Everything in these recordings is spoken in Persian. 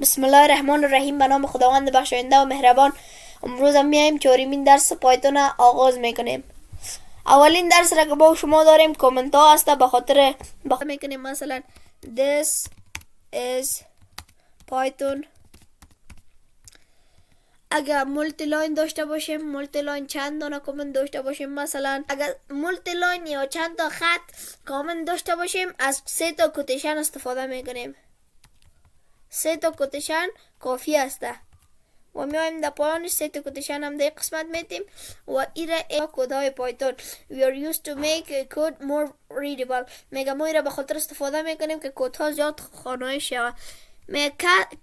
بسم الله الرحمن الرحیم. به نام خداوند بخشاینده و مهربان. امروز هم میایم چهارمین درس پایتون آغاز میکنیم. اولین درس را که با شما داریم کامنت ها هسته، به خاطر میکنیم. مثلا this is پایتون. اگر مولتی لاین داشته باشیم، مولتی لاین چند دانه کامنت داشته باشیم، مثلا اگر مولتی لاین یا چند تا خط کامنت داشته باشیم، از 3 تا کوتیشن استفاده میکنیم. 3 تا کوتیشن کافی است و میایم در پایان 3 تا کوتیشن هم در قسمت میتیم و ایره کدهای پایتون. We are used to make a code more readable. میگه ما ایره به خاطر استفاده میکنیم که کدها زیاد خوانایی شود. میگه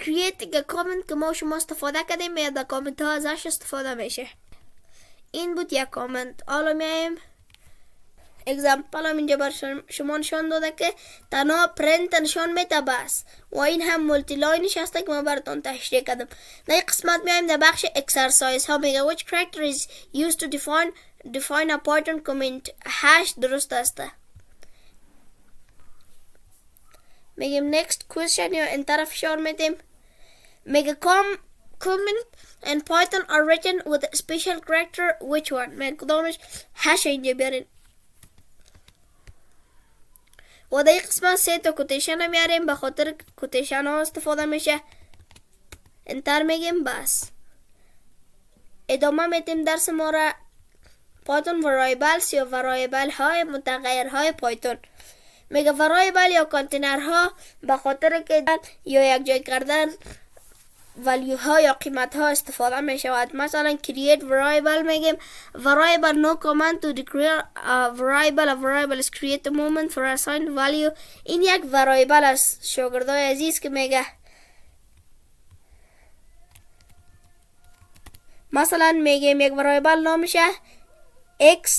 create a comment که ما شما استفاده کردیم، میگه در کامنت ها ازش استفاده میشه. این بود یک کامنت. حالا میایم اگزامپل هم اینجا بر شما نشان داده که تنها پرنت نشان میده بس، و این هم مولتی لاینش هسته که من براتون تشریح کردم. در این قسمت میایم در بخش اکسرسایز ها. میگه which character is used to define a Python comment. 8 درست هسته. میگیم next question یا این طرف اشاره میدیم. میگه comment and Python are written with a special character. which one؟ میگه کدامش؟ 8 اینجا بیارین. و در این قسمت 3 تا کوتیشن هم میاریم، به خاطر کوتیشن ها استفاده میشه. انتر میگیم بس. ادامه میدیم درس ما را. پایتون وریبلز یا وریبل های متغیر های پایتون. میگه وریبل یا کانتینر ها به خاطر که یا یک جای کردن ولیو ها یا قیمت ها استفاده می شود. مثلا create variable میگیم variable no command to declare a variable is create a moment for assigned value. این یک variable است شاگردای عزیز که میگه مثلا میگیم یک variable نامشه x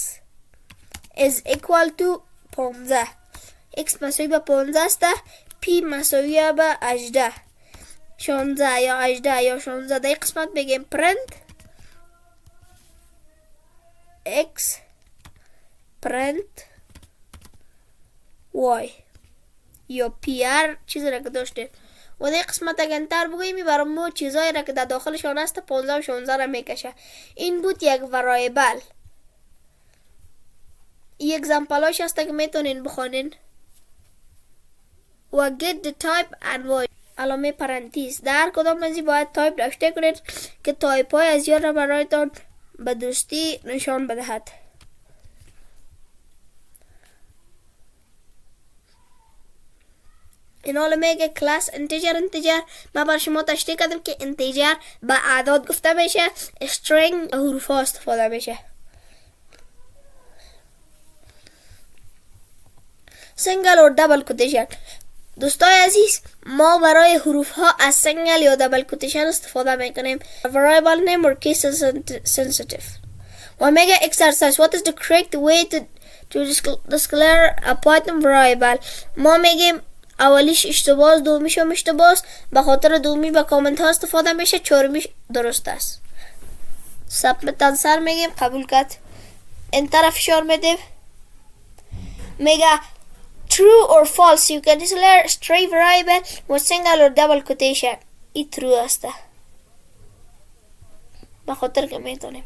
is equal to 15. x مساوی به 15 است، p مساوی به 18 16 یا 18 یا 16. در این قسمت بگیم print x print y یا pr چیزی را که داشته. و در این قسمت اگر انتر بگوییم برای ما چیزایی را که در داخلشان است 15 و 16 را میکشه. این بود یک وریبل. این اگزامپل هاش هست که میتونین بخونین. و get the type and void علامه پرانتز. در کدام ازی باید تایپ داشته کنید که تایپ های از یا را برایتان به درستی نشان بدهد. این حالا میگه کلاس انتجر. ما بر شما تشریح کردم که انتجر به اعداد گفته میشه، استرینگ حروف ها استفاده میشه. سنگل و دبل کوتیشن. دوستای عزیز، ما برای حروف ها از سنگل یا دبل کوتیشن استفاده میکنیم. variable name or case sensitive. و میگه exercise what is the correct way to declare a Python variable. ما میگیم اولیش اشتباه، دومیش هم اشتباه، به خاطر دومی به کامنت ها استفاده میشه، چهارمیش درست است. سبمت انسر میگیم قبول کرد. این طرف اشاره میدیم. میگه true or false you can declare stray variable with single or double quotation. این true است به خاطر که میتونیم.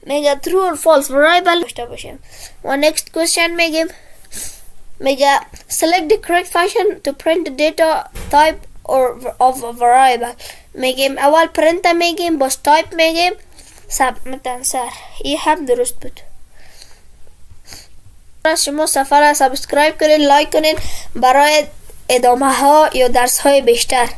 میگه true or false variable داشته باشیم. و next question میگه select the correct function to print the data type or of a variable. میگیم اول print میگیم باز type میگیم submit answer. این هم درست بود. شما صفحه را سابسکرایب کنین، لایک کنین برای ادامه ها یا درس های بیشتر.